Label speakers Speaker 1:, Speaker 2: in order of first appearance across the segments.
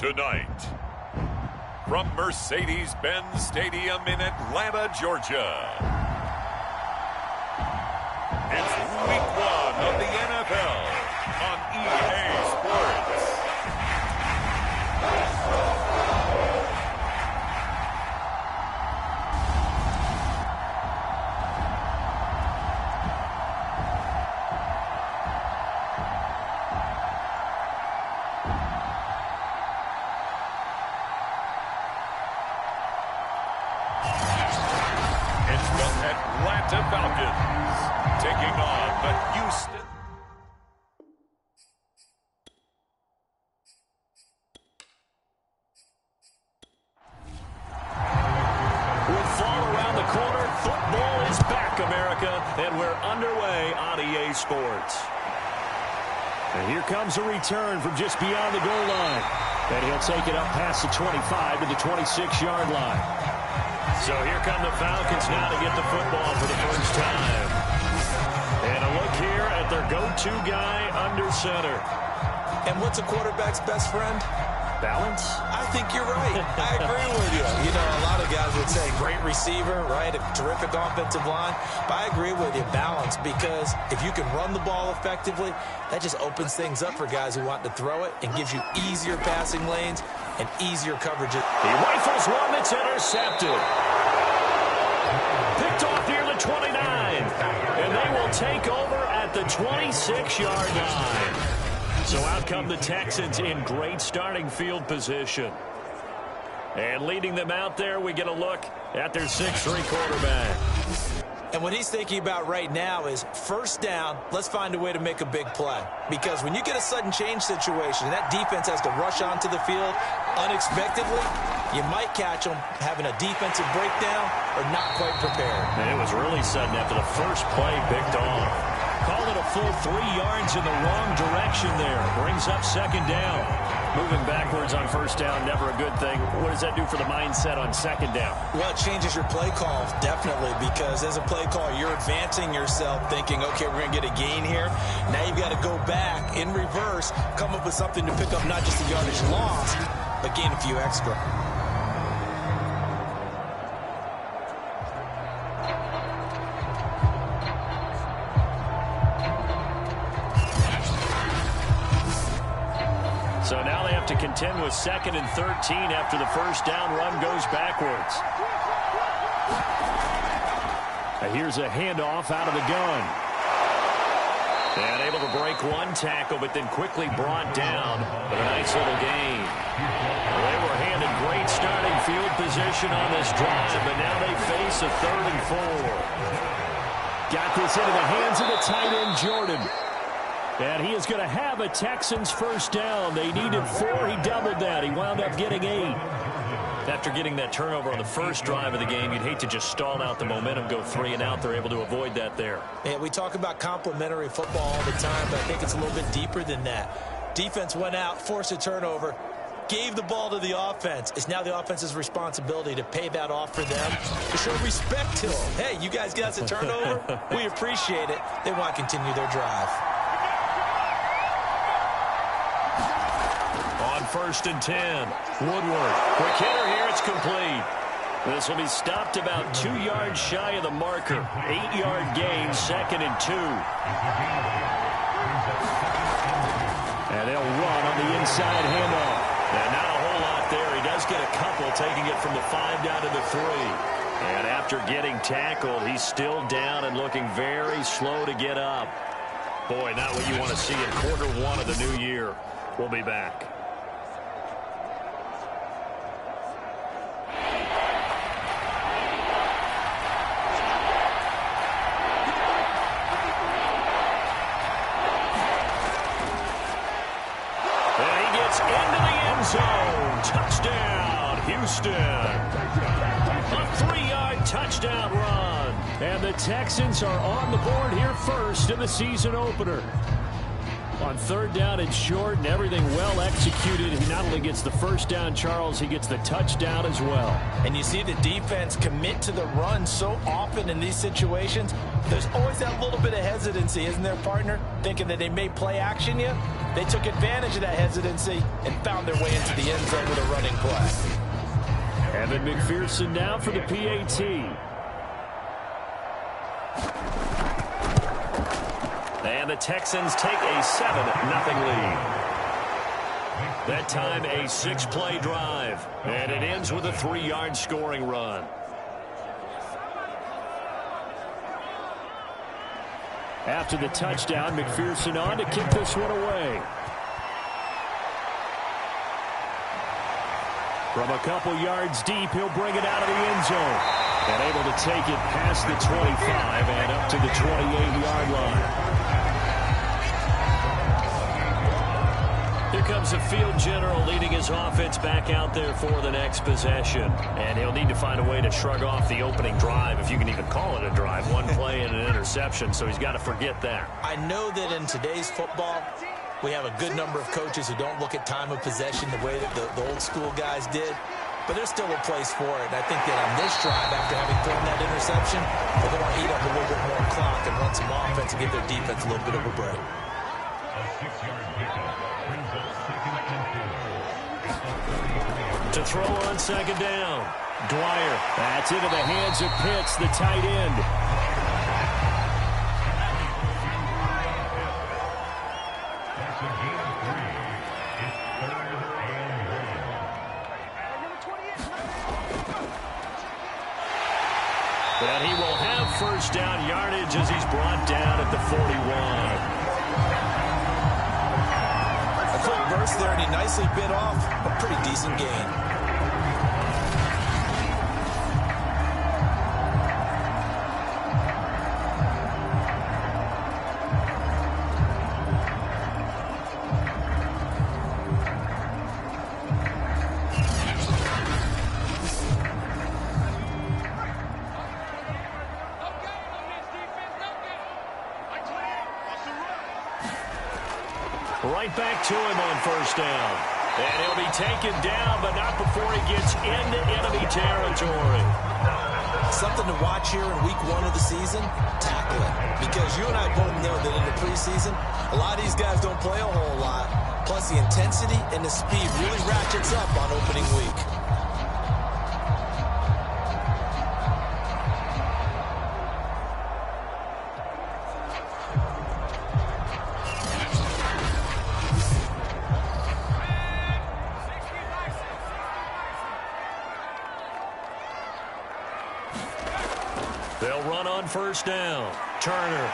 Speaker 1: Tonight, from Mercedes-Benz Stadium in Atlanta, Georgia, it's Week 1 of the NFL on EA Sports. Falcons taking on the Houston.
Speaker 2: With fall around the corner, football is back, America, and we're underway on EA Sports. And here comes a return from just beyond the goal line. And he'll take it up past the 25 to the 26-yard line. So here come the Falcons now to get the football for the first time. And a look here at their go-to guy under center.
Speaker 3: And what's a quarterback's best friend?
Speaker 2: Balance?
Speaker 3: I think you're right. I agree with you. You know, a lot of guys would say great receiver, right? A terrific offensive line. But I agree with you, balance, because if you can run the ball effectively, that just opens things up for guys who want to throw it and gives you easier passing lanes and easier coverages.
Speaker 2: He rifles one that's intercepted. Picked off near the 29. And they will take over at the 26-yard line. So out come the Texans in great starting field position. And leading them out there, we get a look at their 6'3" quarterback.
Speaker 3: And what he's thinking about right now is first down, let's find a way to make a big play. Because when you get a sudden change situation, and that defense has to rush onto the field unexpectedly, you might catch them having a defensive breakdown or not quite prepared.
Speaker 2: And it was really sudden after the first play picked off. Call it a full 3 yards in the wrong direction there. Brings up second down. Moving backwards on first down, never a good thing. What does that do for the mindset on second down?
Speaker 3: Well, it changes your play call, definitely, because as a play caller, you're advancing yourself thinking, okay, we're going to get a gain here. Now you've got to go back in reverse, come up with something to pick up not just the yardage lost, but gain a few extra.
Speaker 2: So now they have to contend with 2nd and 13 after the first down run goes backwards. And here's a handoff out of the gun. And able to break one tackle, but then quickly brought down. But a nice little gain. They were handed great starting field position on this drive, but now they face a 3rd and 4. Got this into the hands of the tight end, Jordan. And he is going to have a Texans first down. They needed 4. He doubled that. He wound up getting 8. After getting that turnover on the first drive of the game, you'd hate to just stall out the momentum, go 3 and out. They're able to avoid that there.
Speaker 3: Yeah, we talk about complementary football all the time, but I think it's a little bit deeper than that. Defense went out, forced a turnover, gave the ball to the offense. It's now the offense's responsibility to pay that off for them, to show respect to them. Hey, you guys got us a turnover? We appreciate it. They want to continue their drive.
Speaker 2: On 1st and 10, Woodward. Quick hitter here, it's complete. This will be stopped about 2 yards shy of the marker. 8-yard gain, 2nd and 2. And they'll run on the inside handoff. And not a whole lot there. He does get a couple, taking it from the 5 down to the 3. And after getting tackled, he's still down and looking very slow to get up. Boy, not what you want to see in quarter 1 of the new year. We'll be back. Zone. Touchdown, Houston. A 3-yard touchdown run. And the Texans are on the board here first in the season opener. On third down and short and everything well executed, he not only gets the first down, Charles, he gets the touchdown as well.
Speaker 3: And you see the defense commit to the run so often in these situations. There's always that little bit of hesitancy, isn't there, partner? Thinking that they may play action you. They took advantage of that hesitancy and found their way into the end zone with a running play.
Speaker 2: Evan McPherson now for the PAT. And the Texans take a 7-0 lead. That time a 6-play drive. And it ends with a 3-yard scoring run. After the touchdown, McPherson on to kick this one away. From a couple yards deep, he'll bring it out of the end zone. And able to take it past the 25 and up to the 28-yard line. Here comes the field general leading his offense back out there for the next possession. And he'll need to find a way to shrug off the opening drive, if you can even call it a drive. One play and an interception, so he's got to forget that.
Speaker 3: I know that in today's football, we have a good number of coaches who don't look at time of possession the way that the old school guys did. But there's still a place for it. And I think that on this drive, after having thrown that interception, they're going to eat up a little bit more clock and run some offense and give their defense a little bit of a break.
Speaker 2: To throw on second down. Dwyer. That's into the hands of Pitts, the tight end. And he will have first down yardage as he's brought down at the 41.
Speaker 3: A quick burst there, and he nicely bit off a pretty decent gain.
Speaker 2: Right back to him on first down. And he'll be taken down, but not before he gets into enemy territory.
Speaker 3: Something to watch here in week 1 of the season, tackling. Because you and I both know that in the preseason, a lot of these guys don't play a whole lot. Plus the intensity and the speed really ratchets up on opening week.
Speaker 2: They'll run on first down. Turner.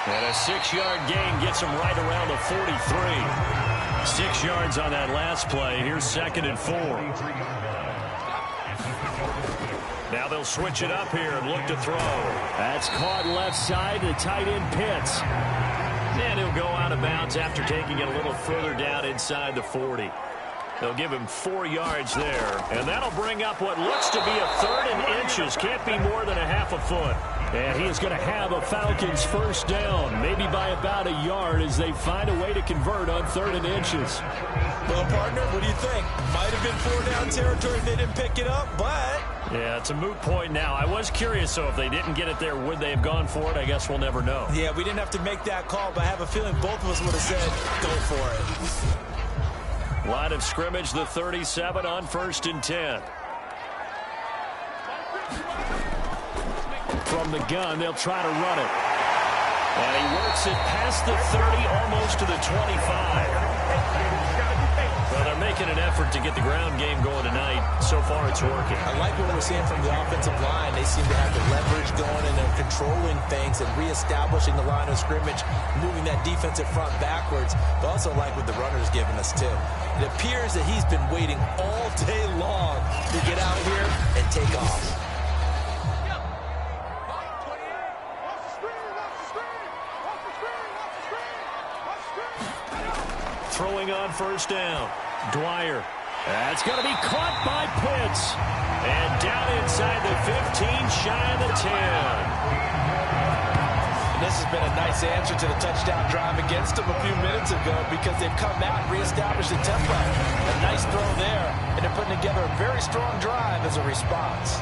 Speaker 2: And a 6-yard gain gets him right around the 43. 6 yards on that last play. Here's 2nd and 4. Now they'll switch it up here and look to throw. That's caught left side to tight end Pitts. And he'll go out of bounds after taking it a little further down inside the 40. They'll give him 4 yards there. And that'll bring up what looks to be a 3rd and inches. Can't be more than a half a foot. And he is going to have a Falcons first down, maybe by about a yard as they find a way to convert on 3rd and inches.
Speaker 3: Well, partner, what do you think? Might have been 4-down territory if they didn't pick it up, but...
Speaker 2: Yeah, it's a moot point now. I was curious, so if they didn't get it there, would they have gone for it? I guess we'll never know.
Speaker 3: Yeah, we didn't have to make that call, but I have a feeling both of us would have said, go for it.
Speaker 2: Line of scrimmage, the 37 on 1st and 10. From the gun, they'll try to run it. And he works it past the 30, almost to the 25. Well, they're making an effort to get the ground game going tonight. So far, it's working.
Speaker 3: I like what we're seeing from the offensive line. They seem to have the leverage going, and they're controlling things and reestablishing the line of scrimmage, moving that defensive front backwards. But also like what the runner's giving us, too. It appears that he's been waiting all day long to get out here and take off.
Speaker 2: Throwing on first down. Dwyer. That's going to be caught by Pitts. And down inside the 15, shy of the 10.
Speaker 3: And this has been a nice answer to the touchdown drive against them a few minutes ago because they've come out and reestablished the tempo. A nice throw there, and they're putting together a very strong drive as a response.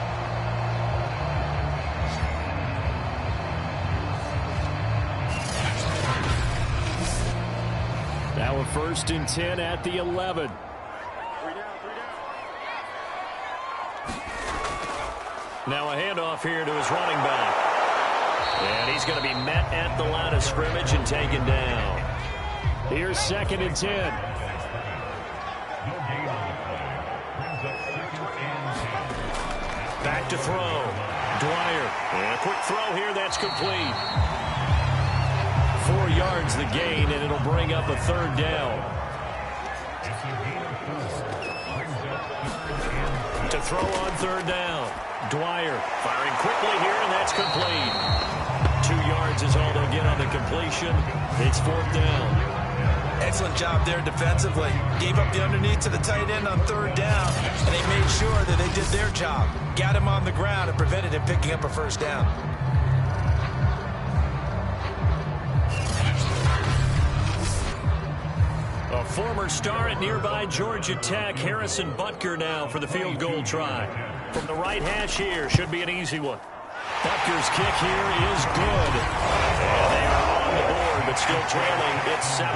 Speaker 2: Now a 1st and 10 at the 11. Now a handoff here to his running back. And he's going to be met at the line of scrimmage and taken down. Here's 2nd and 10. Back to throw. Dwyer. And a quick throw here. That's complete. 4 yards the gain, and it'll bring up a 3rd down. To throw on 3rd down. Dwyer firing quickly here, and that's complete. 2 yards is all they'll get on the completion. It's 4th down.
Speaker 3: Excellent job there defensively. Gave up the underneath to the tight end on 3rd down, and they made sure that they did their job. Got him on the ground and prevented him picking up a 1st down.
Speaker 2: A former star at nearby Georgia Tech, Harrison Butker now for the field goal try. From the right hash here, should be an easy one. Butker's kick here is good. And they are on the board, but still trailing. It's 7-3.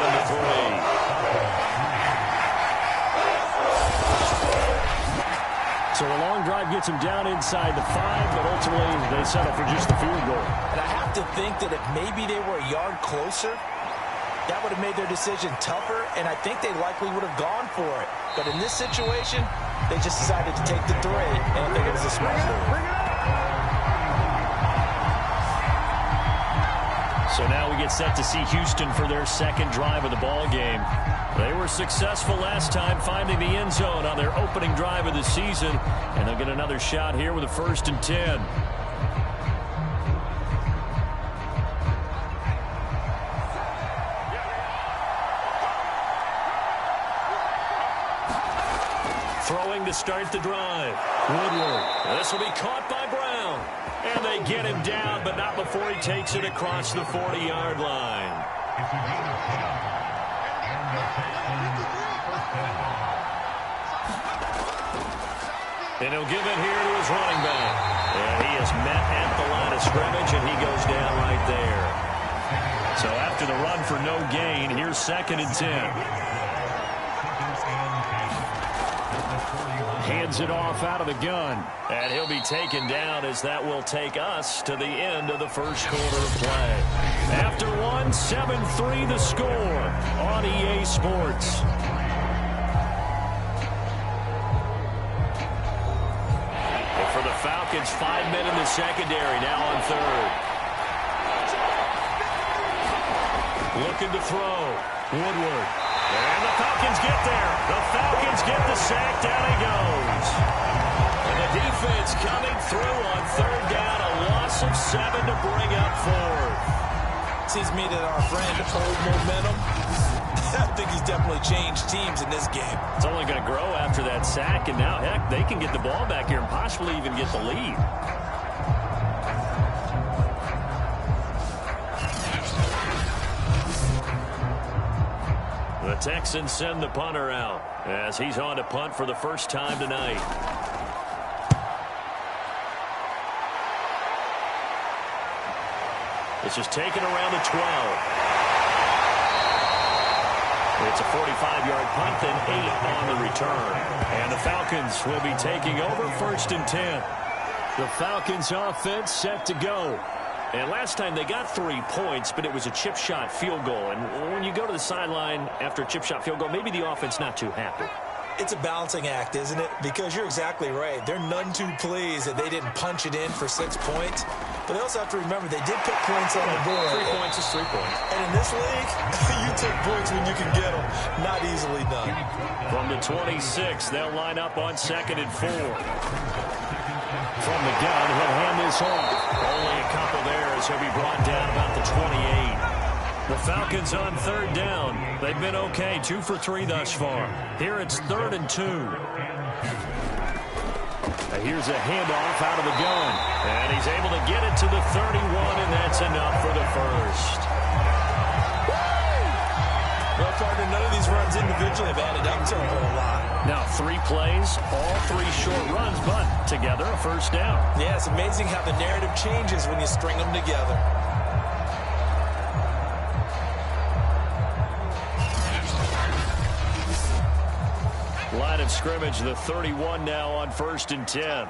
Speaker 2: So a long drive gets them down inside the 5, but ultimately they settle for just the field goal.
Speaker 3: And I have to think that if maybe they were a yard closer, that would have made their decision tougher, and I think they likely would have gone for it. But in this situation, they just decided to take the 3, and I think it was a smart move.
Speaker 2: So now we get set to see Houston for their 2nd drive of the ball game. They were successful last time finding the end zone on their opening drive of the season, and they'll get another shot here with a 1st and 10. Throwing to start the drive. Woodward. This will be caught by Brown. And they get him down, but not before he takes it across the 40-yard line. And he'll give it here to his running back. And he is met at the line of scrimmage, and he goes down right there. So after the run for no gain, here's 2nd and 10. Hands it off out of the gun. And he'll be taken down as that will take us to the end of the 1st quarter of play. After one, 7-3 the score on EA Sports. And for the Falcons, 5 men in the secondary, now on 3rd. Looking to throw. Woodward. And the Falcons get there. The Falcons get the sack. Down he goes. And the defense coming through on 3rd down. A loss of 7 to bring up 4th.
Speaker 3: Seems to me that our friend old momentum, I think he's definitely changed teams in this game.
Speaker 2: It's only going to grow after that sack. And now, heck, they can get the ball back here and possibly even get the lead. The Texans send the punter out as he's on to punt for the 1st time tonight. This is taken around the 12. It's a 45-yard punt, then 8 on the return. And the Falcons will be taking over 1st and 10. The Falcons offense set to go. And last time they got 3 points, but it was a chip shot field goal. And when you go to the sideline after a chip shot field goal, maybe the offense not too happy.
Speaker 3: It's a balancing act, isn't it? Because you're exactly right. They're none too pleased that they didn't punch it in for 6 points. But they also have to remember they did put points on the board.
Speaker 2: 3 points is 3 points.
Speaker 3: And in this league, you take points when you can get them. Not easily done.
Speaker 2: From the 26, they'll line up on 2nd and 4. From the gun, he'll hand this off. Only a couple there as he'll be brought down about the 28. The Falcons on 3rd down. They've been okay, 2 for 3 thus far. Here it's 3rd and 2. Here's a handoff out of the gun. And he's able to get it to the 31, and that's enough for the first.
Speaker 3: Well, partner, none of these runs individually have added up to a whole lot.
Speaker 2: Now 3 plays, all 3 short runs, but together a first down.
Speaker 3: Yeah, it's amazing how the narrative changes when you string them together.
Speaker 2: Line of scrimmage, the 31 now on 1st and 10.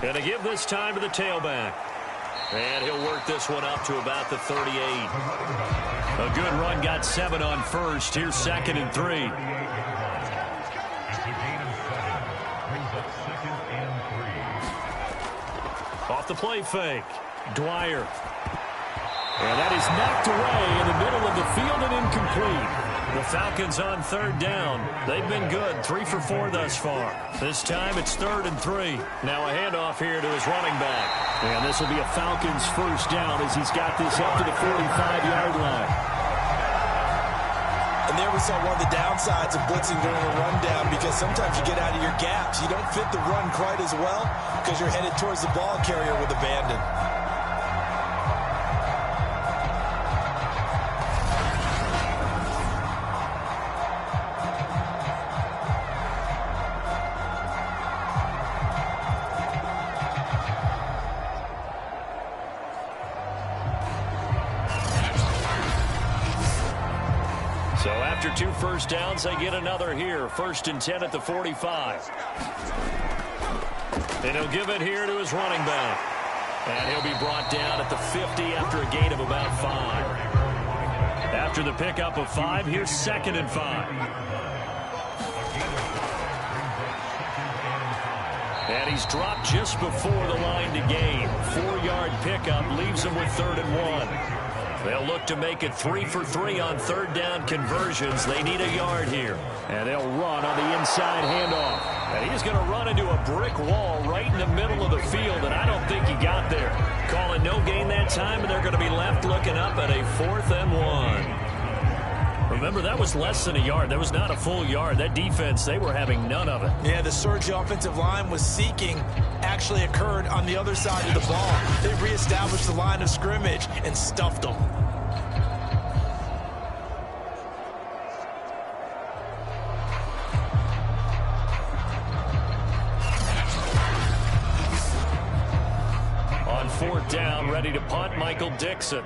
Speaker 2: Gonna give this time to the tailback. And he'll work this one up to about the 38. A good run, got 7 on first. Here's 2nd and 3. Off the play fake. Dwyer. And that is knocked away in the middle of the field and incomplete. The Falcons on 3rd down. They've been good, 3 for 4 thus far. This time it's 3rd and 3. Now a handoff here to his running back. And this will be a Falcons first down as he's got this up to the 45-yard line.
Speaker 3: And there we saw one of the downsides of blitzing during a rundown, because sometimes you get out of your gaps. You don't fit the run quite as well because you're headed towards the ball carrier with abandon.
Speaker 2: So after 2 first downs, they get another here. 1st and 10 at the 45. And he'll give it here to his running back. And he'll be brought down at the 50 after a gain of about 5. After the pickup of 5, here's 2nd and 5. And he's dropped just before the line to gain. 4-yard pickup leaves him with 3rd and 1. They'll look to make it 3 for 3 on 3rd down conversions. They need a yard here. And they'll run on the inside handoff. And he's going to run into a brick wall right in the middle of the field, and I don't think he got there. Calling no gain that time, and they're going to be left looking up at a 4th and 1. Remember, that was less than a yard. That was not a full yard. That defense, they were having none of it.
Speaker 3: Yeah, the surge offensive line was seeking actually occurred on the other side of the ball. They reestablished the line of scrimmage and stuffed them.
Speaker 2: On 4th down, ready to punt, Michael Dixon.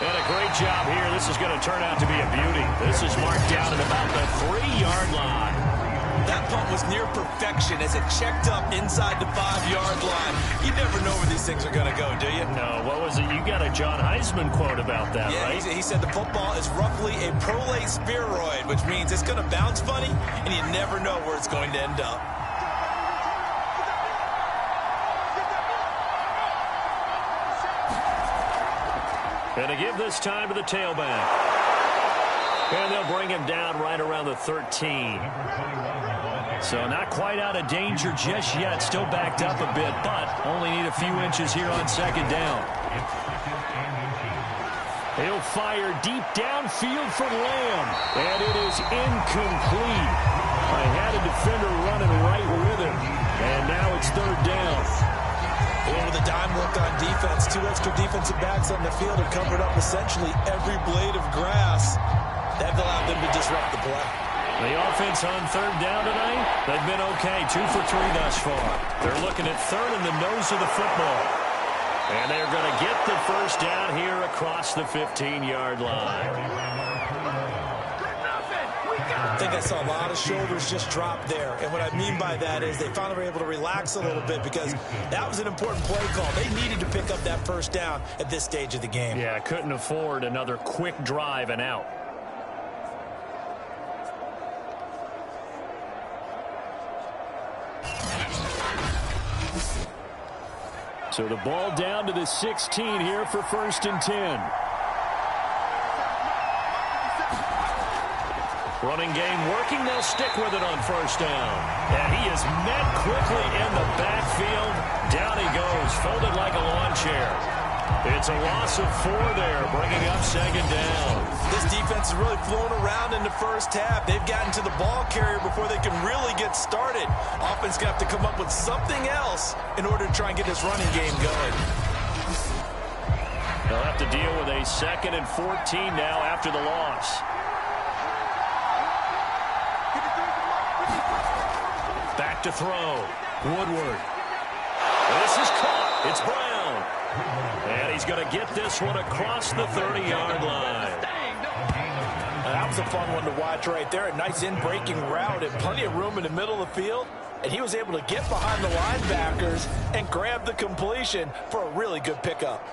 Speaker 2: And a great job here. This is going to turn out to be a beauty. This is marked down at about the 3-yard line.
Speaker 3: That punt was near perfection as it checked up inside the 5-yard line. You never know where these things are going to go, do you?
Speaker 2: No, what was it? You got a John Heisman quote about that,
Speaker 3: yeah,
Speaker 2: right?
Speaker 3: He said the football is roughly a prolate spheroid, which means it's going to bounce funny, and you never know where it's going to end up.
Speaker 2: And to give this time to the tailback. And they'll bring him down right around the 13. So not quite out of danger just yet. Still backed up a bit, but only need a few inches here on 2nd down. He'll fire deep downfield for Lamb. And it is incomplete. I had a defender running right with him. And now it's 3rd down.
Speaker 3: Over the dime work on defense. 2 extra defensive backs on the field have covered up essentially every blade of grass. That allowed them to disrupt the play.
Speaker 2: The offense on 3rd down tonight, they've been okay. 2 for 3 thus far. They're looking at 3rd in the nose of the football. And they're going to get the first down here across the 15-yard line.
Speaker 3: I think I saw a lot of shoulders just drop there. And what I mean by that is they finally were able to relax a little bit because that was an important play call. They needed to pick up that first down at this stage of the game.
Speaker 2: Yeah, couldn't afford another quick drive and out. So the ball down to the 16 here for 1st and 10. Running game working. They'll stick with it on 1st down. And he is met quickly in the backfield. Down he goes, folded like a lawn chair. It's a loss of 4 there, bringing up 2nd down.
Speaker 3: This defense is really flown around in the first half. They've gotten to the ball carrier before they can really get started. Offense going to have to come up with something else in order to try and get this running game going.
Speaker 2: They'll have to deal with a 2nd and 14 now after the loss. Back to throw. Woodward. This is caught. It's Brown. And he's going to get this one across the 30-yard line.
Speaker 3: That was a fun one to watch right there. A nice in-breaking route and plenty of room in the middle of the field. And he was able to get behind the linebackers and grab the completion for a really good pickup.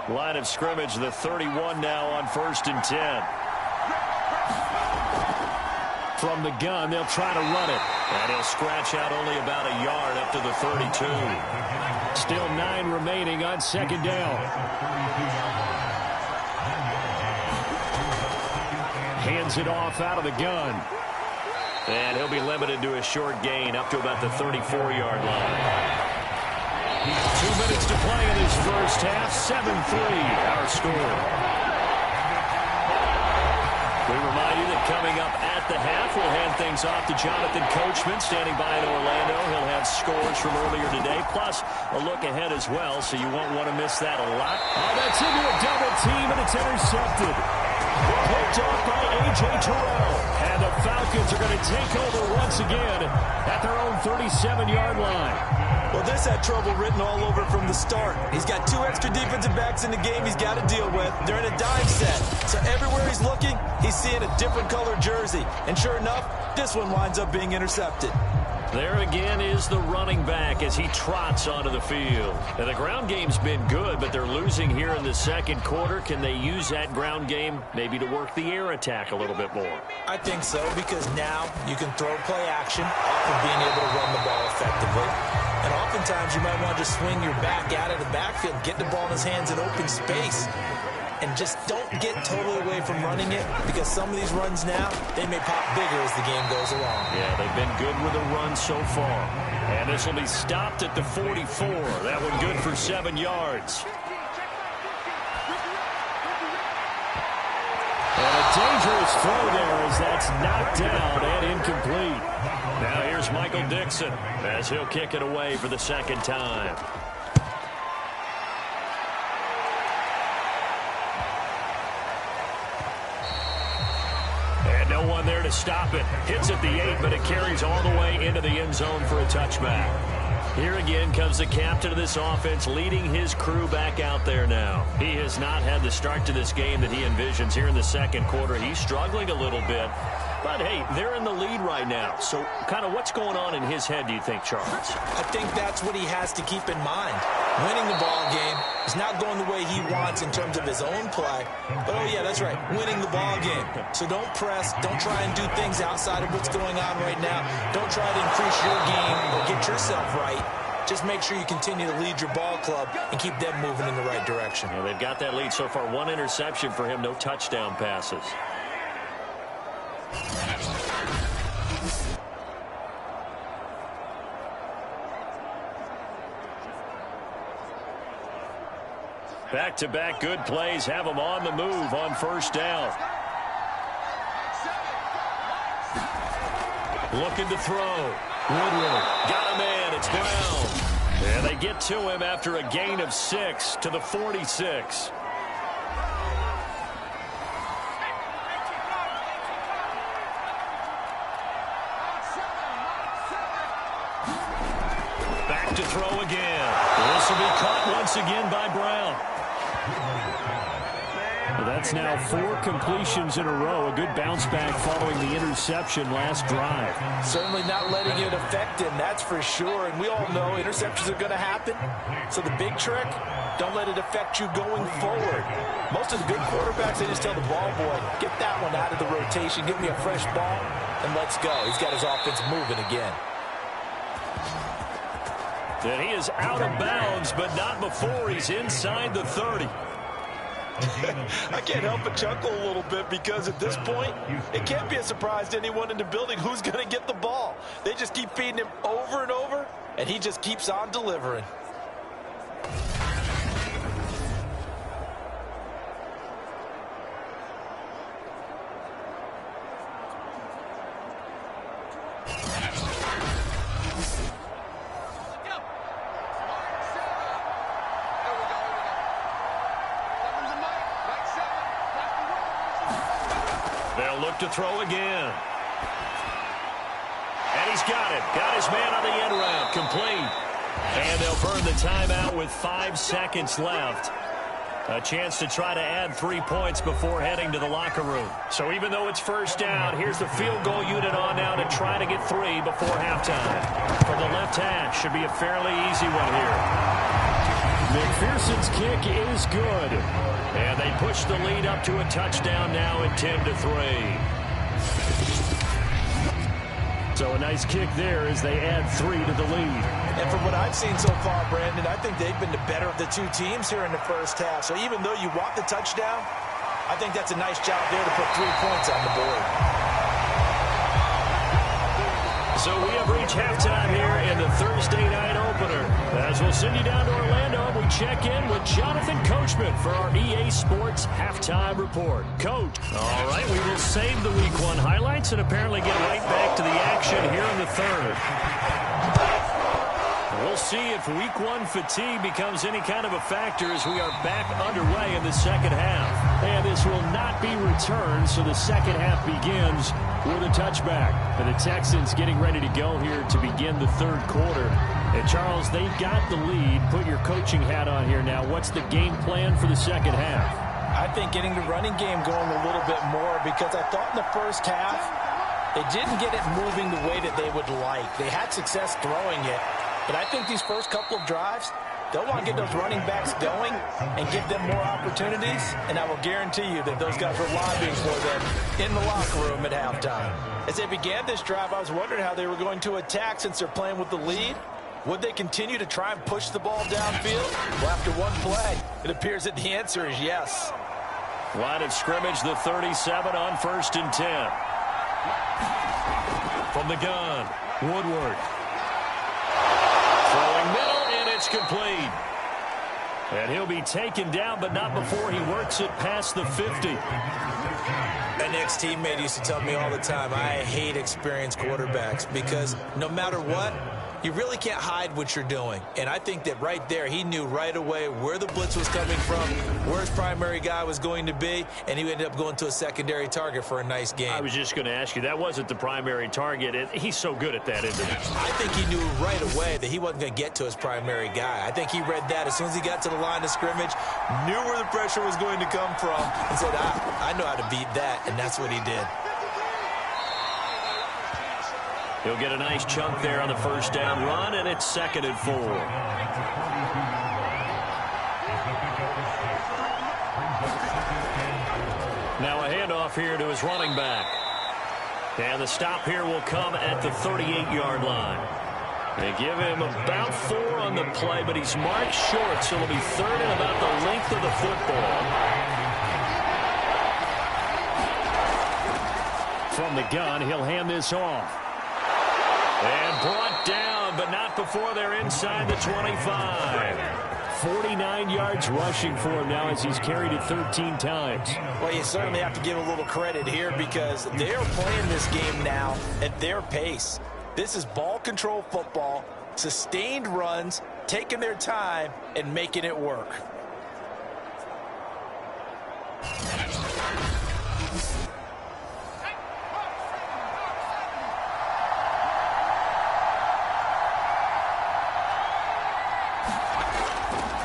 Speaker 2: Line of scrimmage, the 31 now on 1st and 10. From the gun, they'll try to run it. And he'll scratch out only about a yard up to the 32. Still 9 remaining on 2nd down. Hands it off out of the gun. And he'll be limited to a short gain up to about the 34-yard line. 2 minutes to play in this first half. 7-3 our score. We remind you that coming up at the half, we'll hand things off to Jonathan Coachman standing by in Orlando. He'll have scores from earlier today, plus a look ahead as well, so you won't want to miss that a lot.
Speaker 4: Oh, that's into a double team, and it's intercepted. Picked off by A.J. Terrell. And the Falcons are going to take over once again at their own 37-yard line.
Speaker 3: Well, this had trouble written all over from the start. He's got 2 extra defensive backs in the game he's got to deal with. They're in a dime set. So everywhere he's looking, he's seeing a different colored jersey. And sure enough, this one winds up being intercepted.
Speaker 2: There again is the running back as he trots onto the field. And the ground game's been good, but they're losing here in the 2nd quarter. Can they use that ground game maybe to work the air attack a little bit more?
Speaker 3: I think so, because now you can throw play action off of being able to run the ball effectively. And oftentimes you might want to just swing your back out of the backfield, get the ball in his hands in open space. And just don't get totally away from running it, because some of these runs now, they may pop bigger as the game goes along.
Speaker 2: Yeah, they've been good with the run so far. And this will be stopped at the 44. That one good for 7 yards.
Speaker 4: And a dangerous throw there as that's knocked down and incomplete.
Speaker 2: Now here's Michael Dixon as he'll kick it away for the 2nd time. And no one there to stop it. Hits at the 8, but it carries all the way into the end zone for a touchback. Here again comes the captain of this offense, leading his crew back out there now. He has not had the start to this game that he envisions here in the 2nd quarter. He's struggling a little bit. But, hey, they're in the lead right now. So, kind of what's going on in his head, do you think, Charles?
Speaker 3: I think that's what he has to keep in mind. Winning the ball game is not going the way he wants in terms of his own play. But, oh, yeah, that's right, winning the ball game. So don't press. Don't try and do things outside of what's going on right now. Don't try to increase your game or get yourself right. Just make sure you continue to lead your ball club and keep them moving in the right direction.
Speaker 2: Yeah, they've got that lead so far. 1 interception for him, no touchdown passes. Back-to-back good plays have them on the move on 1st down. Looking to throw. Woodward got a man. It's Brown. And they get to him after a gain of 6 to the 46. Back to throw again. This will be caught once again by Brown.
Speaker 4: Well, that's now 4 completions in a row. A good bounce back following the interception last drive.
Speaker 3: Certainly not letting it affect him, that's for sure. And we all know interceptions are going to happen. So the big trick, don't let it affect you going forward. Most of the good quarterbacks, they just tell the ball boy, get that one out of the rotation, give me a fresh ball, and let's go. He's got his offense moving again.
Speaker 2: And he is out of bounds, but not before he's inside the 30.
Speaker 3: I can't help but chuckle a little bit because at this point, it can't be a surprise to anyone in the building who's going to get the ball. They just keep feeding him over and over, and he just keeps on delivering.
Speaker 2: They'll look to throw again. And he's got it. Got his man on the end route. Complete. And they'll burn the timeout with 5 seconds left. A chance to try to add 3 points before heading to the locker room. So even though it's first down, here's the field goal unit on now to try to get 3 before halftime. For the left hash, should be a fairly easy one here.
Speaker 4: McPherson's kick is good.
Speaker 2: And they push the lead up to a touchdown now at 10-3.
Speaker 4: So a nice kick there as they add 3 to the lead.
Speaker 3: And from what I've seen so far, Brandon, I think they've been the better of the two teams here in the first half. So even though you want the touchdown, I think that's a nice job there to put 3 points on the board.
Speaker 2: So we have reached halftime here in the Thursday night opener. As we'll send you down to Orlando, we check in with Jonathan Coachman for our EA Sports Halftime Report. Coach. All right, we will save the Week 1 highlights and apparently get right back to the action here in the third. We'll see if Week 1 fatigue becomes any kind of a factor as we are back underway in the second half.
Speaker 4: And this will not be returned, so the second half begins with a touchback. And the Texans getting ready to go here to begin the third quarter. And Charles, they've got the lead. Put your coaching hat on here now. What's the game plan for the second half?
Speaker 3: I think getting the running game going a little bit more because I thought in the first half they didn't get it moving the way that they would like. They had success throwing it. But I think these first couple of drives, they'll want to get those running backs going and give them more opportunities. And I will guarantee you that those guys were lobbying for them in the locker room at halftime. As they began this drive, I was wondering how they were going to attack since they're playing with the lead. Would they continue to try and push the ball downfield? Well, after one play, it appears that the answer is yes.
Speaker 2: Line of scrimmage, the 37 on 1st and 10. From the gun, Woodward. Throwing middle, and it's complete. And he'll be taken down, but not before he works it past the 50.
Speaker 3: An ex-teammate used to tell me all the time, I hate experienced quarterbacks because no matter what, you really can't hide what you're doing. And I think that right there, he knew right away where the blitz was coming from, where his primary guy was going to be, and he ended up going to a secondary target for a nice game.
Speaker 2: I was just going to ask you, that wasn't the primary target. He's so good at that, isn't he?
Speaker 3: I think he knew right away that he wasn't going to get to his primary guy. I think he read that as soon as he got to the line of scrimmage, knew where the pressure was going to come from, and said, I know how to beat that, and that's what he did.
Speaker 2: He'll get a nice chunk there on the first down run, and it's 2nd and 4. Now a handoff here to his running back. And the stop here will come at the 38-yard line. They give him about 4 on the play, but he's marked short, so it'll be 3rd and about the length of the football.
Speaker 4: From the gun, he'll hand this off.
Speaker 2: And brought down, but not before they're inside the 25.
Speaker 4: 49 yards rushing for him now as he's carried it 13 times.
Speaker 3: Well, you certainly have to give a little credit here because they are playing this game now at their pace. This is ball control football, sustained runs, taking their time, and making it work.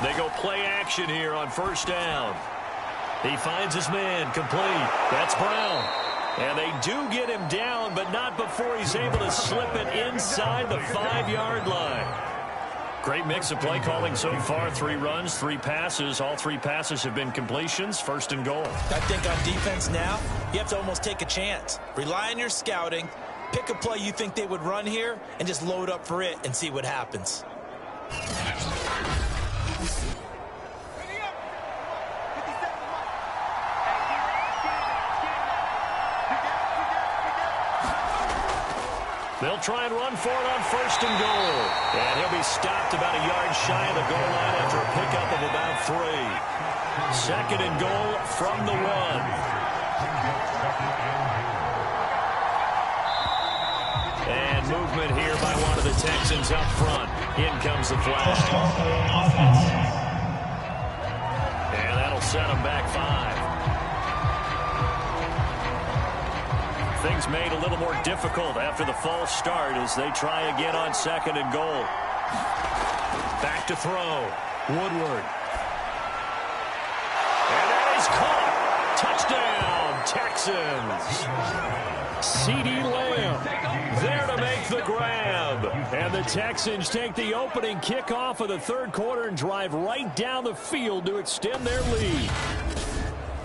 Speaker 2: They go play action here on first down. He finds his man, complete. That's Brown. And they do get him down, but not before he's able to slip it inside the 5-yard line. Great mix of play calling so far. 3 runs, 3 passes. All 3 passes have been completions. 1st and goal.
Speaker 3: I think on defense now, you have to almost take a chance. Rely on your scouting. Pick a play you think they would run here and just load up for it and see what happens.
Speaker 2: They'll try and run for it on 1st and goal. And he'll be stopped about a yard shy of the goal line after a pickup of about 3. 2nd and goal from the 1. And movement here by one of the Texans up front. In comes the flag. And that'll set them back 5. Things made a little more difficult after the false start as they try again on 2nd and goal. Back to throw. Woodward. And that is caught. Touchdown, Texans. CeeDee Lamb there to make the grab. And the Texans take the opening kickoff of the 3rd quarter and drive right down the field to extend their lead.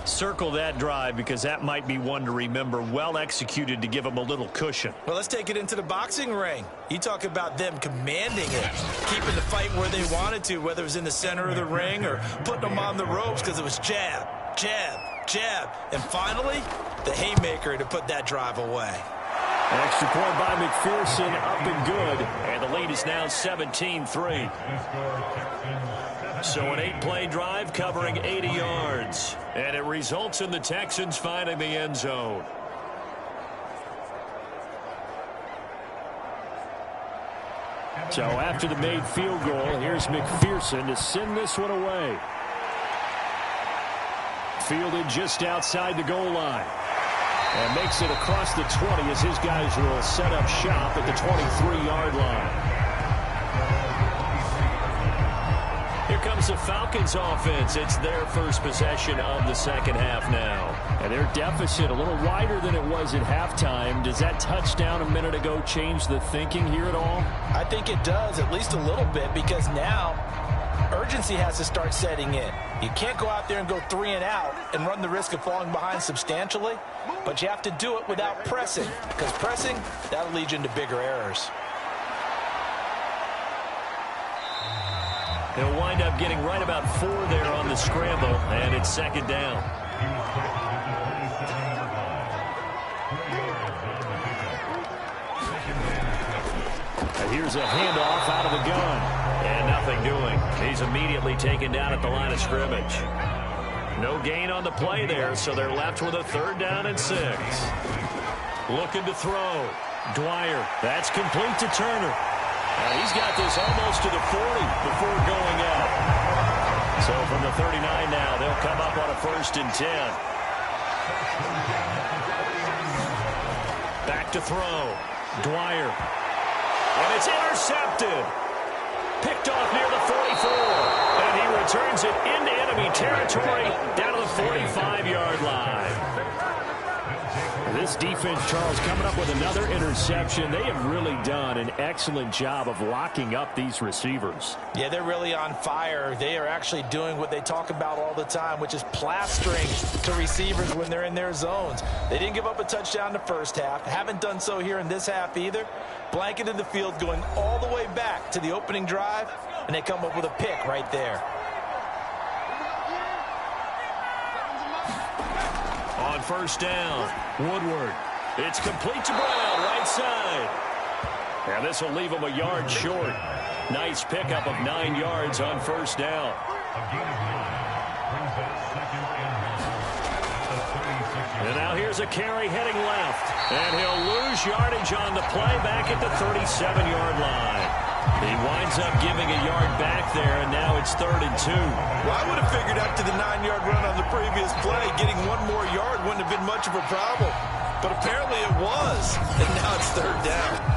Speaker 2: Circle that drive because that might be one to remember. Well executed to give them a little cushion.
Speaker 3: Well, let's take it into the boxing ring. You talk about them commanding it, keeping the fight where they wanted to, whether it was in the center of the ring or putting them on the ropes because it was jab, jab, jab. And finally, the haymaker to put that drive away.
Speaker 2: Extra point by McPherson, up and good. And the lead is now 17-3. So an 8-play drive covering 80 yards. And it results in the Texans finding the end zone.
Speaker 4: So after the made field goal, here's McPherson to send this one away. Fielded just outside the goal line. And makes it across the 20 as his guys will set up shop at the 23-yard line. Here comes the Falcons offense. It's their first possession of the 2nd half now. And their deficit a little wider than it was at halftime. Does that touchdown a minute ago change the thinking here at all?
Speaker 3: I think it does, at least a little bit, because now urgency has to start setting in. You can't go out there and go 3 and out and run the risk of falling behind substantially, but you have to do it without pressing, because pressing, that'll lead you into bigger errors.
Speaker 2: They'll wind up getting right about 4 there on the scramble, and it's 2nd down.
Speaker 4: And here's a handoff out of the gun.
Speaker 2: And nothing doing. He's immediately taken down at the line of scrimmage. No gain on the play there, so they're left with a 3rd down and 6. Looking to throw. Dwyer. That's complete to Turner. And he's got this almost to the 40 before going out. So from the 39 now, they'll come up on a 1st and 10. Back to throw. Dwyer. And it's intercepted. Picked off near the 44. And he returns it into enemy territory down to the 45-yard line.
Speaker 4: This defense, Charles, coming up with another interception. They have really done an excellent job of locking up these receivers.
Speaker 3: Yeah, they're really on fire. They are actually doing what they talk about all the time, which is plastering to receivers when they're in their zones. They didn't give up a touchdown the 1st half. Haven't done so here in this half either. Blanketed the field going all the way back to the opening drive, and they come up with a pick right there.
Speaker 2: On 1st down, Woodward. It's complete to Brown, right side. And this will leave him a yard short. Nice pickup of 9 yards on 1st down. And now here's a carry heading left. And he'll lose yardage on the play back at the 37-yard line. He winds up giving a yard back there, and now it's 3rd and 2.
Speaker 3: Well, I would have figured after the 9-yard run on the previous play, getting 1 more yard wouldn't have been much of a problem. But apparently it was, and now it's 3rd down.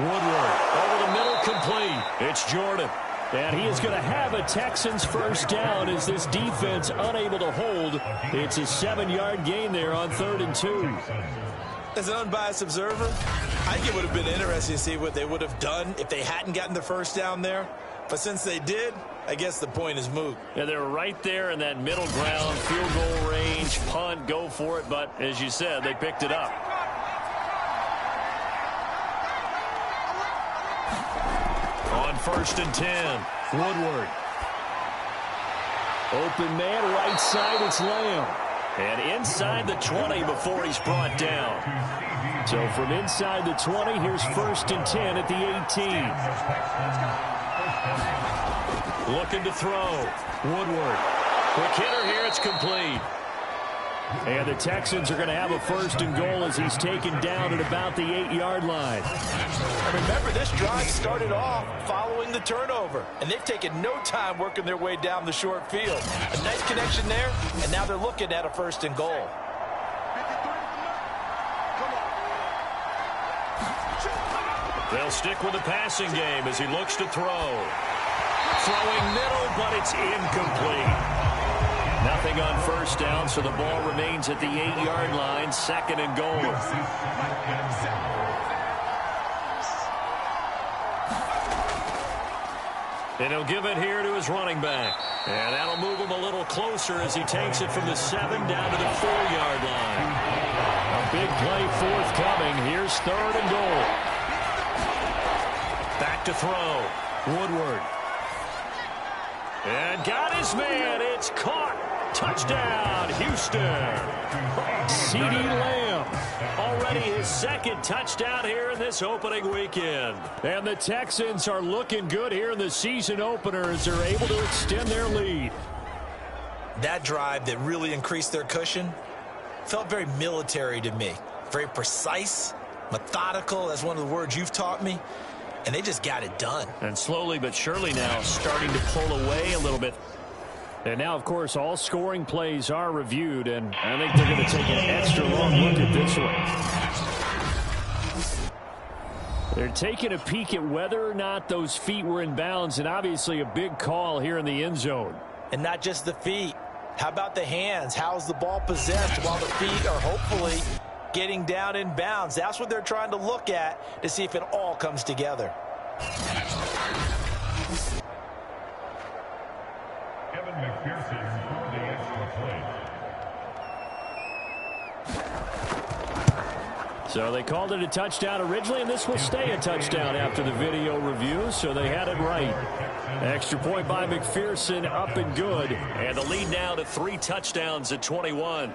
Speaker 2: Woodward over the middle, complete. It's Jordan.
Speaker 4: And he is going to have a Texans 1st down as this defense unable to hold. It's a 7-yard gain there on 3rd and 2.
Speaker 3: As an unbiased observer, I think it would have been interesting to see what they would have done if they hadn't gotten the 1st down there. But since they did, I guess the point is moot.
Speaker 2: Yeah, they're right there in that middle ground, field goal range, punt, go for it. But as you said, they picked it up. On 1st and 10,
Speaker 4: Woodward. Open man, right side, it's Lamb.
Speaker 2: and inside the 20 before he's brought down.
Speaker 4: So from inside the 20, here's 1st and 10 at the 18.
Speaker 2: Looking to throw.
Speaker 4: Woodward.
Speaker 2: Quick hitter here, it's complete.
Speaker 4: And the Texans are going to have a 1st and goal as he's taken down at about the 8-yard line.
Speaker 3: And remember, this drive started off following the turnover, and they've taken no time working their way down the short field. A nice connection there, and now they're looking at a 1st and goal.
Speaker 2: They'll stick with the passing game as he looks to throw. Throwing middle, but it's incomplete. Nothing on 1st down, so the ball remains at the 8-yard line, 2nd and goal. And he'll give it here to his running back. And that'll move him a little closer as he takes it from the 7 down to the 4-yard line.
Speaker 4: A big play forthcoming. Here's 3rd and goal.
Speaker 2: Back to throw.
Speaker 4: Woodward.
Speaker 2: And got his man. It's caught. Touchdown, Houston.
Speaker 4: CeeDee Lamb.
Speaker 2: Already his 2nd touchdown here in this opening weekend.
Speaker 4: And the Texans are looking good here in the season opener as they're able to extend their lead.
Speaker 3: That drive that really increased their cushion felt very military to me. Very precise, methodical. That's one of the words you've taught me. And they just got it done.
Speaker 2: And slowly but surely now starting to pull away a little bit.
Speaker 4: And now, of course, all scoring plays are reviewed, and I think they're going to take an extra long look at this one. They're taking a peek at whether or not those feet were in bounds, and obviously a big call here in the end zone.
Speaker 3: And not just the feet. How about the hands? How's the ball possessed while the feet are hopefully getting down in bounds? That's what they're trying to look at to see if it all comes together.
Speaker 4: So they called it a touchdown originally, and this will stay a touchdown after the video review, so they had it right. Extra point by McPherson, up and good.
Speaker 2: And the lead now to 3 touchdowns at 21.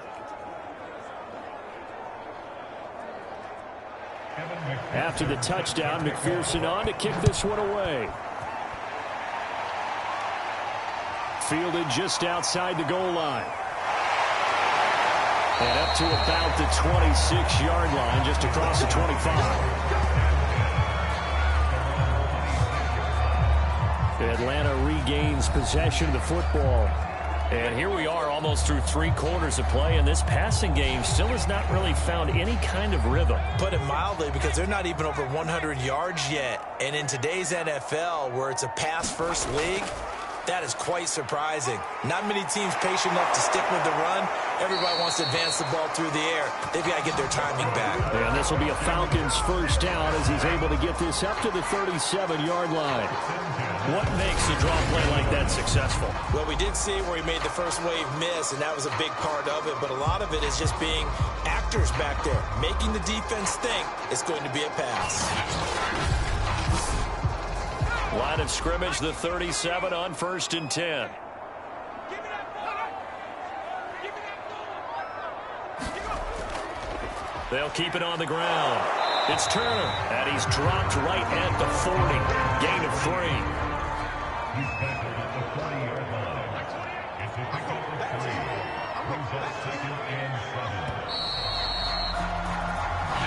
Speaker 4: After the touchdown, McPherson on to kick this one away. Fielded just outside the goal line. And up to about the 26-yard line, just across the 25. Atlanta regains possession of the football.
Speaker 2: And here we are almost through 3 quarters of play, and this passing game still has not really found any kind of rhythm.
Speaker 3: Put it mildly, because they're not even over 100 yards yet. And in today's NFL, where it's a pass-first league, that is quite surprising. Not many teams patient enough to stick with the run. Everybody wants to advance the ball through the air. They've got to get their timing back.
Speaker 4: And this will be a Falcons 1st down as he's able to get this up to the 37-yard line.
Speaker 2: What makes a draw play like that successful?
Speaker 3: Well, we did see where he made the first wave miss, and that was a big part of it. But a lot of it is just being actors back there, making the defense think it's going to be a pass.
Speaker 2: Line of scrimmage, the 37 on 1st and 10. They'll keep it on the ground. It's Turner, and he's dropped right at the 40. Gain of 3.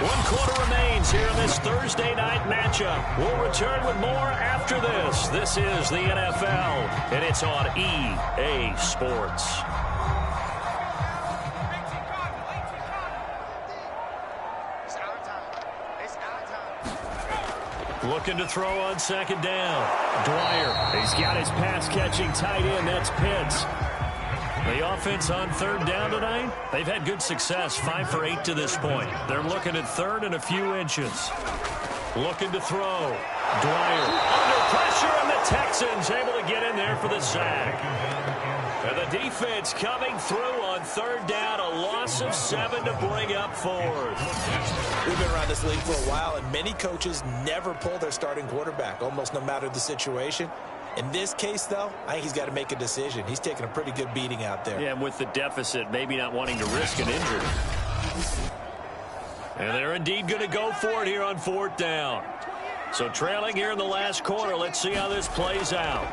Speaker 2: 1 quarter remains here in this Thursday night matchup. We'll return with more after this. This is the NFL, and it's on EA Sports. Looking to throw on 2nd down.
Speaker 4: Dwyer, he's got his pass-catching tight end. That's Pitts.
Speaker 2: The offense on 3rd down tonight, they've had good success, 5 for 8 to this point. They're looking at 3rd and a few inches. Looking to throw. Dwyer under pressure, and the Texans able to get in there for the sack. And the defense coming through on third down, a loss of 7 to bring up fourth.
Speaker 3: We've been around this league for a while, and many coaches never pull their starting quarterback, almost no matter the situation. In this case, though, I think he's got to make a decision. He's taking a pretty good beating out there.
Speaker 2: Yeah, and with the deficit, maybe not wanting to risk an injury. And they're indeed going to go for it here on fourth down. So trailing here in the last quarter, let's see how this plays out.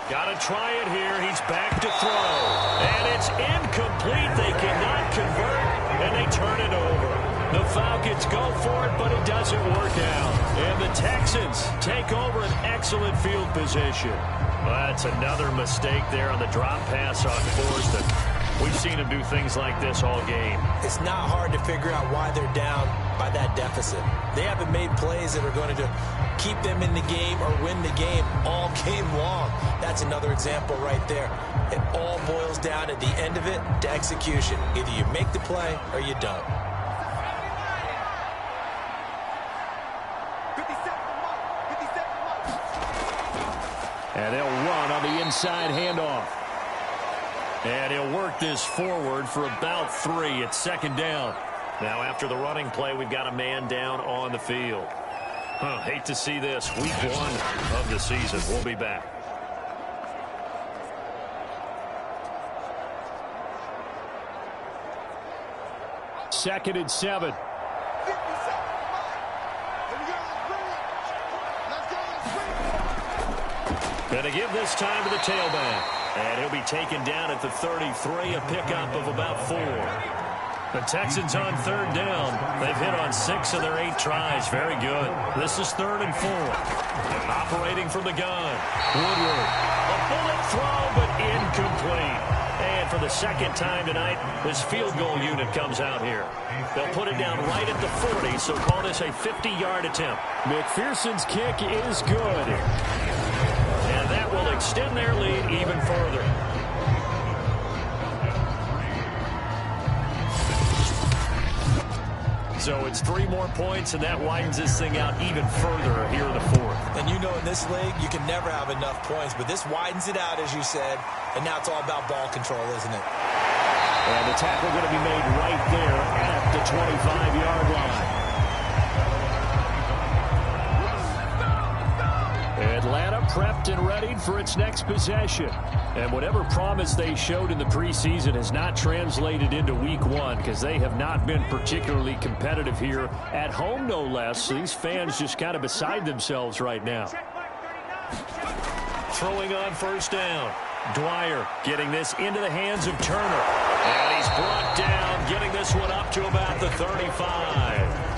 Speaker 2: Got to try it here. He's back to throw. And it's incomplete. They cannot convert, and they turn it over. The Falcons go for it, but it doesn't work out. And the Texans take over an excellent field position. Well, that's another mistake there on the drop pass on fourth. And we've seen him do things like this all game.
Speaker 3: It's not hard to figure out why they're down by that deficit. They haven't made plays that are going to keep them in the game or win the game all game long. That's another example right there. It all boils down at the end of it to execution. Either you make the play or you don't.
Speaker 4: And they'll run on the inside handoff.
Speaker 2: And he'll work this forward for about 3. It's second down. Now after the running play, we've got a man down on the field. Hate to see this. Week 1 of the season. We'll be back.
Speaker 4: Second and 7.
Speaker 2: Going to give this time to the tailback. And he'll be taken down at the 33, a pickup of about 4. The Texans on third down. They've hit on 6 of their 8 tries. Very good. This is 3rd and 4. Operating from the gun. Woodward. A bullet throw, but incomplete. And for the second time tonight, this field goal unit comes out here. They'll put it down right at the 40, so call this a 50-yard attempt.
Speaker 4: McPherson's kick is good.
Speaker 2: And that will extend their lead even further. So it's 3 more points, and that widens this thing out even further here in the 4th.
Speaker 3: And you know in this league, you can never have enough points, but this widens it out, as you said, and now it's all about ball control, isn't it?
Speaker 4: And the tackle going to be made right there at the 25-yard line. Atlanta prepped and readied for its next possession. And whatever promise they showed in the preseason has not translated into week 1 because they have not been particularly competitive here at home, no less. So these fans just kind of beside themselves right now.
Speaker 2: Throwing on first down. Dwyer getting this into the hands of Turner. And he's brought down, getting this one up to about the 35.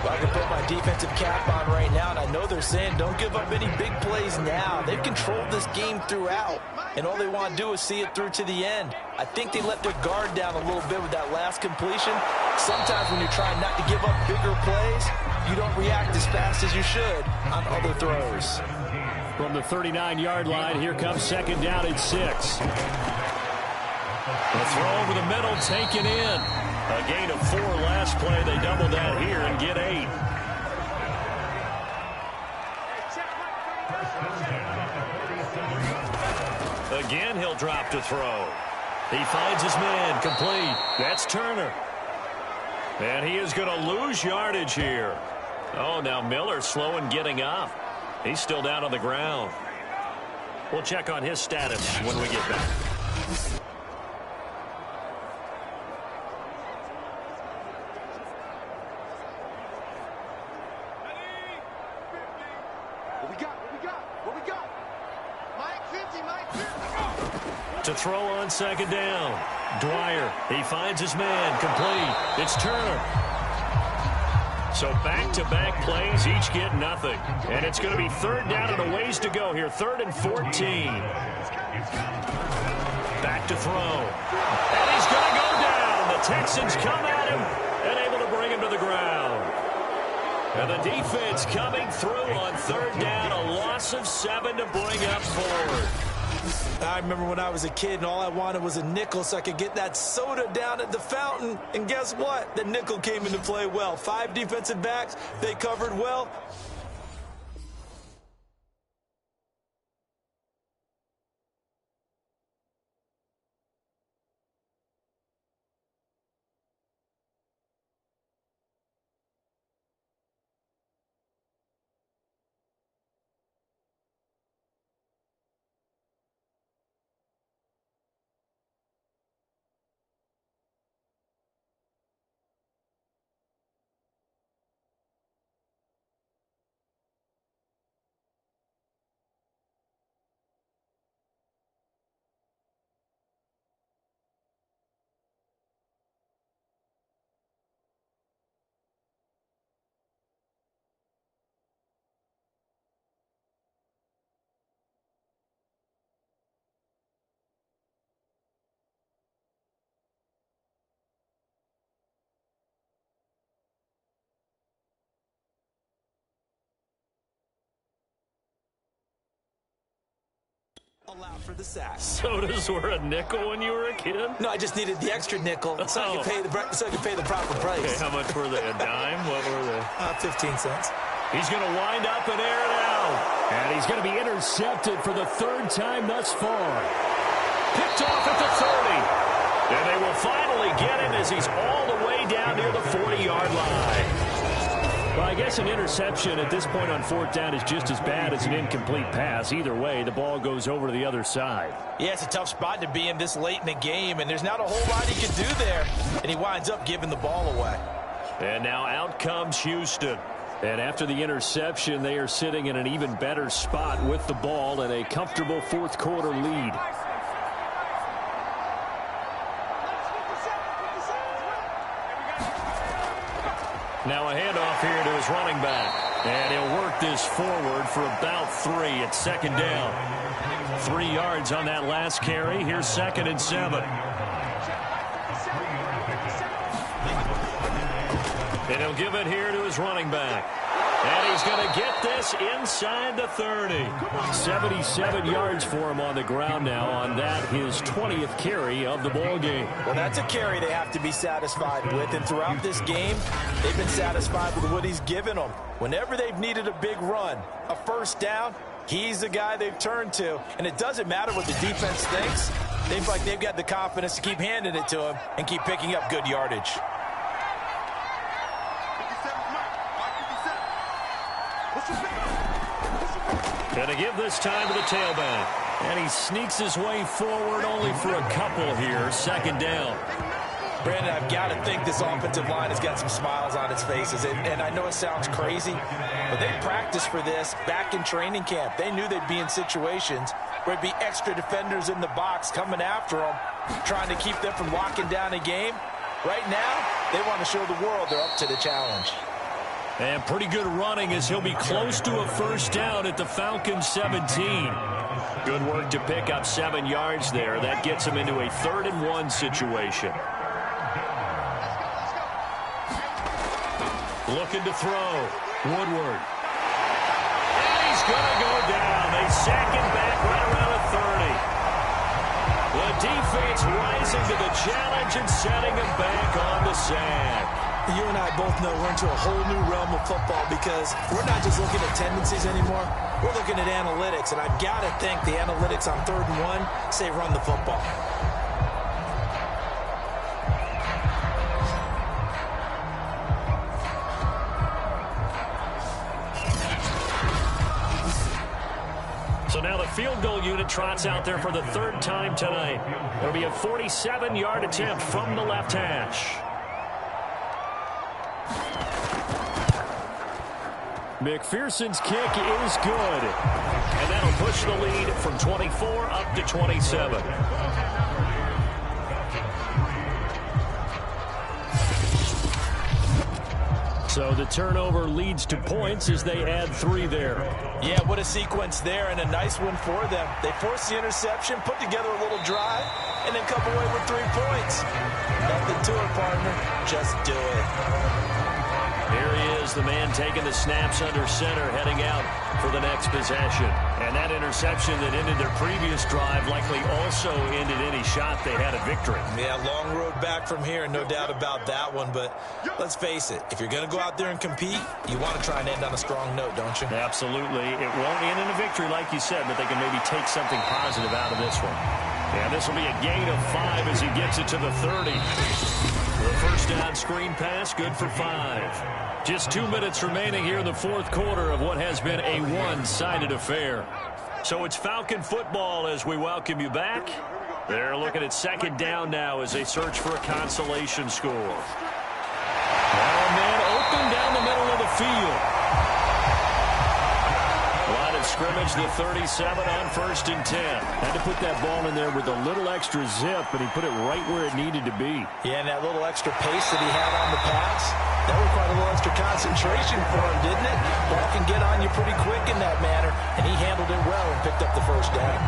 Speaker 3: Well, I can put my defensive cap on right now, and I know they're saying don't give up any big plays now. They've controlled this game throughout, and all they want to do is see it through to the end. I think they let their guard down a little bit with that last completion. Sometimes when you're trying not to give up bigger plays, you don't react as fast as you should on other throws.
Speaker 4: From the 39-yard line, here comes second down and 6.
Speaker 2: The throw over the middle, taken in. A gain of 4 last play. They double that here and get 8. Again, he'll drop to throw. He finds his man, complete. That's Turner. And he is going to lose yardage here. Oh, now Miller slow in getting up. He's still down on the ground. We'll check on his status when we get back. To throw on second down. Dwyer, he finds his man, complete. It's Turner. So back-to-back plays, each get nothing. And it's going to be third down and a ways to go here. 3rd and 14. Back to throw. And he's going to go down. The Texans come at him and able to bring him to the ground. And the defense coming through on third down. A loss of 7 to bring up 4.
Speaker 3: I remember when I was a kid and all I wanted was a nickel so I could get that soda down at the fountain. And guess what? The nickel came into play well. 5 defensive backs, they covered well. Allowed for the sack.
Speaker 2: Sodas were a nickel when you were a kid?
Speaker 3: No, I just needed the extra nickel so I could pay the proper price.
Speaker 2: Okay, how much were they? A dime? What were they?
Speaker 3: 15 cents.
Speaker 2: He's going to wind up and air it out.
Speaker 4: And he's going to be intercepted for the 3rd time thus far. Picked off at the 30.
Speaker 2: And they will finally get him as he's all the way down near the 40-yard line.
Speaker 4: Well, I guess an interception at this point on 4th down is just as bad as an incomplete pass. Either way, the ball goes over to the other side.
Speaker 3: Yeah, it's a tough spot to be in this late in the game, and there's not a whole lot he can do there. And he winds up giving the ball away.
Speaker 2: And now out comes Houston.
Speaker 4: And after the interception, they are sitting in an even better spot with the ball and a comfortable 4th quarter lead.
Speaker 2: Now a handoff here to his running back. And he'll work this forward for about 3 at 2nd down. 3 yards on that last carry. Here's 2nd and 7. And he'll give it here to his running back. And he's going to get this inside the 30.
Speaker 4: 77 yards for him on the ground now on that, his 20th carry of the ball game.
Speaker 3: Well, that's a carry they have to be satisfied with. And throughout this game, they've been satisfied with what he's given them. Whenever they've needed a big run, a 1st down, he's the guy they've turned to. And it doesn't matter what the defense thinks. They've got the confidence to keep handing it to him and keep picking up good yardage.
Speaker 2: And to give this time to the tailback. And he sneaks his way forward only for a couple here. 2nd down.
Speaker 3: Brandon, I've got to think this offensive line has got some smiles on its faces. And I know it sounds crazy, but they practiced for this back in training camp. They knew they'd be in situations where it'd be extra defenders in the box coming after them, trying to keep them from locking down a game. Right now, they want to show the world they're up to the challenge.
Speaker 2: And pretty good running as he'll be close to a 1st down at the Falcons 17. Good work to pick up 7 yards there. That gets him into a 3rd and 1 situation. Looking to throw. Woodward. And he's going to go down. They sack him back right around the 30. The defense rising to the challenge and setting him back on the sack.
Speaker 3: You and I both know we're into a whole new realm of football because we're not just looking at tendencies anymore. We're looking at analytics, and I've got to think the analytics on 3rd and 1 say run the football.
Speaker 2: So now the field goal unit trots out there for the 3rd time tonight. It'll be a 47-yard attempt from the left hash.
Speaker 4: McPherson's kick is good.
Speaker 2: And that'll push the lead from 24 up to 27.
Speaker 4: So the turnover leads to points as they add 3 there.
Speaker 3: Yeah, what a sequence there, and a nice one for them. They forced the interception, put together a little drive, and then come away with 3 points. Nothing to it, partner. Just do it.
Speaker 2: Here he is is the man taking the snaps under center, heading out for the next possession. And that interception that ended their previous drive likely also ended any shot they had at victory.
Speaker 3: Yeah, long road back from here, no doubt about that one. But let's face it, if you're going to go out there and compete, you want to try and end on a strong note, don't you?
Speaker 2: Absolutely. It won't end in a victory, like you said, but they can maybe take something positive out of this one. And this will be a gain of 5 as he gets it to the 30. The first down screen pass, good for 5. Just 2 minutes remaining here in the fourth quarter of what has been a one-sided affair. So it's Falcon football as we welcome you back. They're looking at second down now as they search for a consolation score. Oh, man, open down the middle of the field. Line of scrimmage, the 37 on 1st and 10.
Speaker 4: Had to put that ball in there with a little extra zip, and he put it right where it needed to be.
Speaker 3: Yeah, and that little extra pace that he had on the pass, that required a little extra concentration for him, didn't it? Ball can get on you pretty quick in that manner, and he handled it well and picked up the first down.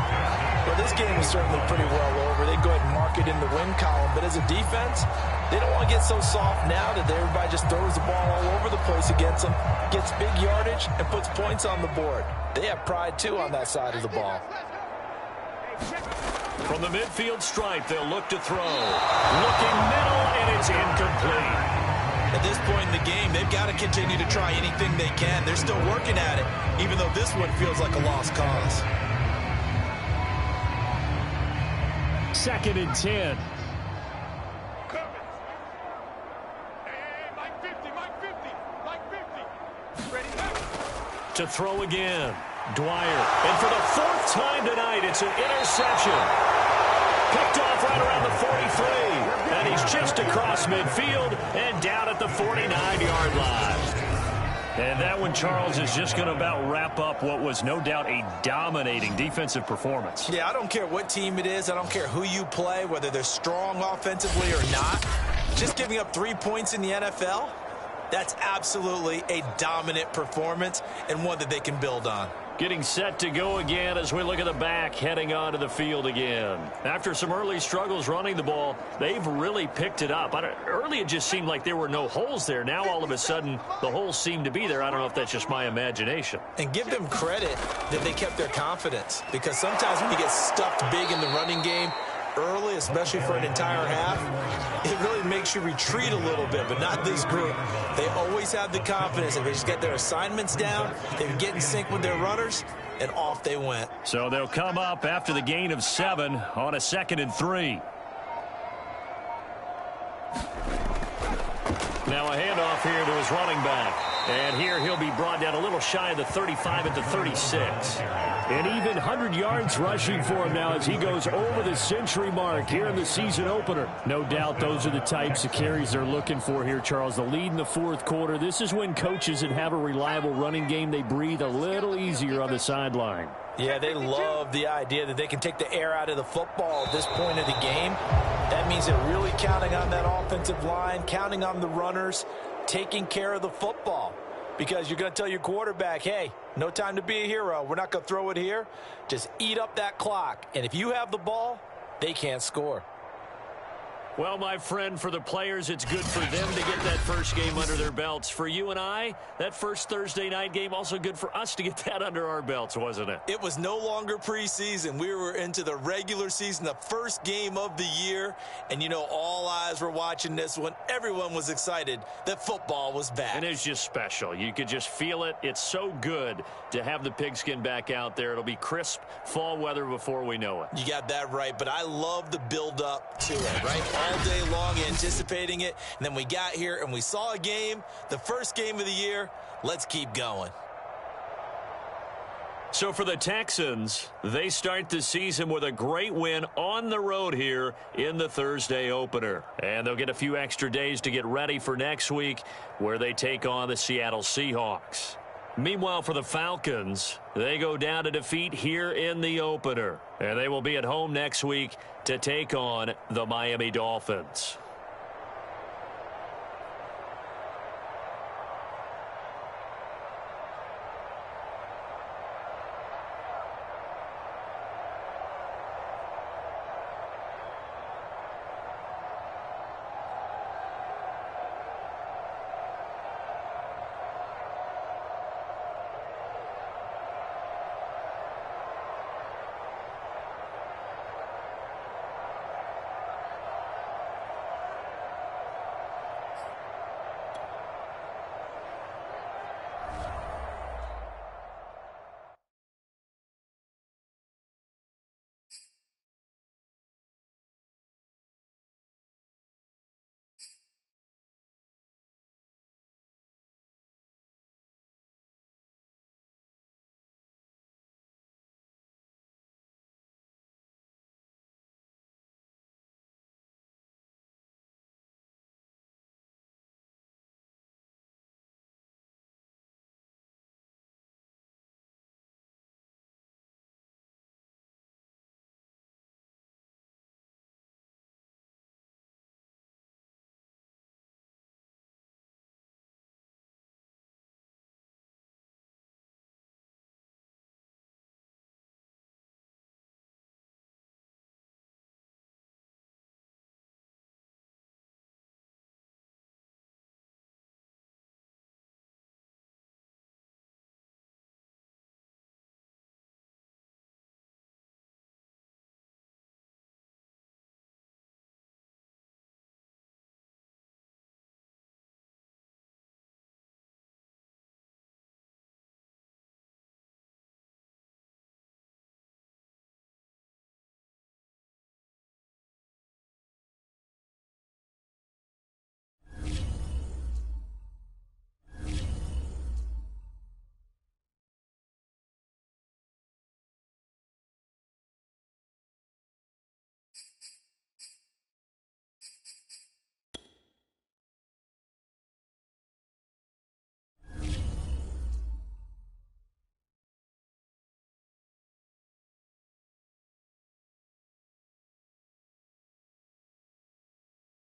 Speaker 3: Well, this game is certainly pretty well over. They go ahead and mark it in the win column, but as a defense, they don't want to get so soft now that everybody just throws the ball all over the place against them, gets big yardage, and puts points on the board. They have pride, too, on that side of the ball.
Speaker 2: From the midfield stripe, they'll look to throw. Looking middle, and it's incomplete.
Speaker 3: At this point in the game, they've got to continue to try anything they can. They're still working at it, even though this one feels like a lost cause.
Speaker 4: 2nd and 10.
Speaker 2: To throw again. Dwyer. And for the 4th time tonight, it's an interception. Picked off right around the 43. And he's just across midfield and down at the 49-yard line. And that one, Charles, is just going to about wrap up what was no doubt a dominating defensive performance.
Speaker 3: Yeah, I don't care what team it is. I don't care who you play, whether they're strong offensively or not. Just giving up 3 points in the NFL, that's absolutely a dominant performance and one that they can build on.
Speaker 2: Getting set to go again as we look at the back, heading onto the field again. After some early struggles running the ball, they've really picked it up. Early it just seemed like there were no holes there. Now all of a sudden the holes seem to be there. I don't know if that's just my imagination.
Speaker 3: And give them credit that they kept their confidence, because sometimes when you get stuffed big in the running game early, especially for an entire half, it really makes you retreat a little bit, but not this group. They always have the confidence. If they just get their assignments down, they can get in sync with their runners, and off they went.
Speaker 2: So they'll come up after the gain of 7 on a 2nd and 3. Now a handoff here to his running back. And here he'll be brought down a little shy of the 35 at the 36.
Speaker 4: And even 100 yards rushing for him now as he goes over the century mark here in the season opener. No doubt those are the types of carries they're looking for here, Charles. The lead in the fourth quarter. This is when coaches that have a reliable running game, they breathe a little easier on the sideline.
Speaker 3: Yeah, they love the idea that they can take the air out of the football at this point of the game. That means they're really counting on that offensive line, counting on the runners, taking care of the football. Because you're going to tell your quarterback, hey, no time to be a hero. We're not going to throw it here. Just eat up that clock. And if you have the ball, they can't score.
Speaker 2: Well, my friend, for the players, it's good for them to get that first game under their belts. For you and I, that first Thursday night game, also good for us to get that under our belts, wasn't it?
Speaker 3: It was no longer preseason. We were into the regular season, the first game of the year. And, you know, all eyes were watching this one. Everyone was excited that football was back.
Speaker 2: And it's just special. You could just feel it. It's so good to have the pigskin back out there. It'll be crisp fall weather before we know it.
Speaker 3: You got that right, but I love the build-up to it, right? All day long anticipating it, and then we got here and we saw a game, the first game of the year. Let's keep going.
Speaker 2: So for the Texans, they start the season with a great win on the road here in the Thursday opener. And they'll get a few extra days to get ready for next week where they take on the Seattle Seahawks. Meanwhile, for the Falcons, they go down to defeat here in the opener. And they will be at home next week to take on the Miami Dolphins.